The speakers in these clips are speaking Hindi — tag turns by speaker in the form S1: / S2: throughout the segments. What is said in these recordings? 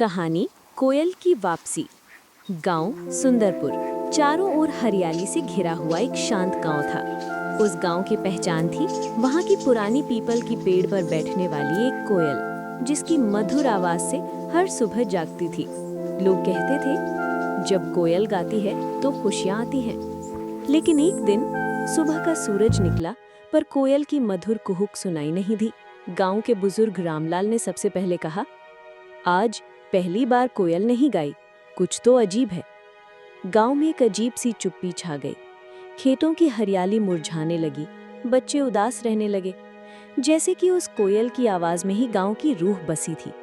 S1: कहानी कोयल की वापसी। गांव सुंदरपुर चारों ओर हरियाली से घिरा हुआ एक शांत गांव था। उस गांव की पहचान थी वहां की पुरानी पीपल की पेड़ पर बैठने वाली एक कोयल, जिसकी मधुर आवाज से हर सुबह जागती थी। लोग कहते थे, जब कोयल गाती है तो खुशियां आती हैं। लेकिन एक दिन सुबह का सूरज निकला, पर कोयल की मधुर कुहुक सुनाई नहीं दी। गांव के बुजुर्ग रामलाल ने सबसे पहले कहा, आज पहली बार कोयल नहीं गाई, कुछ तो अजीब है। गांव में एक अजीब सी चुप्पी छा गई। खेतों की हरियाली मुरझाने लगी, बच्चे उदास रहने लगे, जैसे कि उस कोयल की आवाज में ही गांव की रूह बसी थी।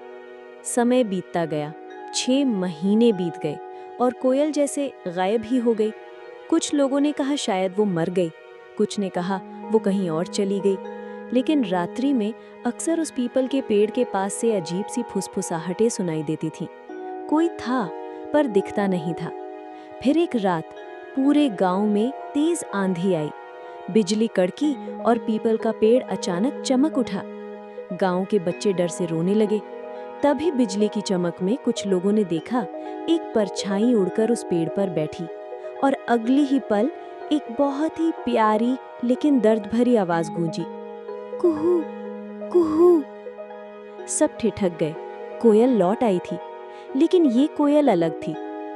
S1: समय बीतता गया, 6 महीने बीत गए और कोयल जैसे गायब ही हो गई। कुछ लोगों ने कहा शायद वो मर गई, कुछ ने कहा वो कहीं और चली गई। लेकिन रात्रि में अक्सर उस पीपल के पेड़ के पास से अजीब सी फुसफुसाहटें सुनाई देती थीं। कोई था पर दिखता नहीं था। फिर एक रात पूरे गांव में तेज आंधी आई, बिजली कड़की और पीपल का पेड़ अचानक चमक उठा। गांव के बच्चे डर से रोने लगे। तभी बिजली की चमक में कुछ लोगों ने देखा एक परछाई उड़कर उस पेड़ पर बैठी, और अगली ही पल एक बहुत ही प्यारी लेकिन दर्द भरी आवाज गूंजी, कुहू कुहू। सब ठिठक गए। कोयल लौट आई थी, लेकिन ये कोयल अलग थी।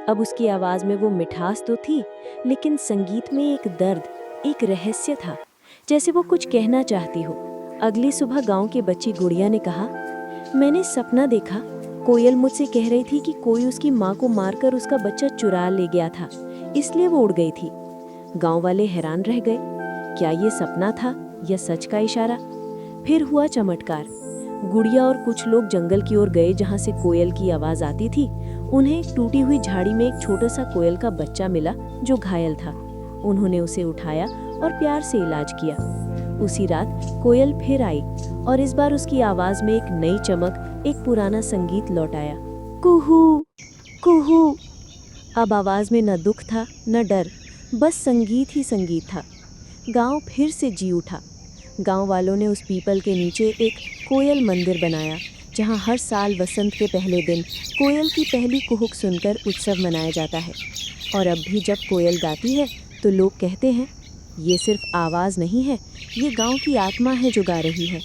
S1: अब उसकी आवाज में वो मिठास तो थी, लेकिन संगीत में एक दर्द, एक रहस्य था, जैसे वो कुछ कहना चाहती हो। अगली सुबह गांव की बच्ची गुड़िया ने कहा, मैंने सपना देखा, कोयल मुझसे कह रही थी कि कोई उसकी माँ को मारकर उसका बच्चा चुरा ले गया था, इसलिए वो उड़ गई थी। गांव वाले हैरान रह गए, क्या ये सपना था या सच का इशारा? फिर हुआ चमत्कार। गुड़िया और कुछ लोग जंगल की ओर गए जहां से कोयल की आवाज आती थी। उन्हें एक टूटी हुई झाड़ी में एक छोटा सा कोयल का बच्चा मिला जो घायल था। उन्होंने उसे उठाया और प्यार से इलाज किया। उसी रात कोयल फिर आई, और इस बार उसकी आवाज में एक नई चमक, एक पुराना संगीत लौट आया, कुहू कुहू। अब आवाज में न दुख था न डर, बस संगीत ही संगीत था। गांव फिर से जी उठा। गांव वालों ने उस पीपल के नीचे एक कोयल मंदिर बनाया, जहां हर साल वसंत के पहले दिन कोयल की पहली कुहुक सुनकर उत्सव मनाया जाता है। और अब भी जब कोयल गाती है तो लोग कहते हैं, ये सिर्फ आवाज़ नहीं है, ये गांव की आत्मा है जो गा रही है।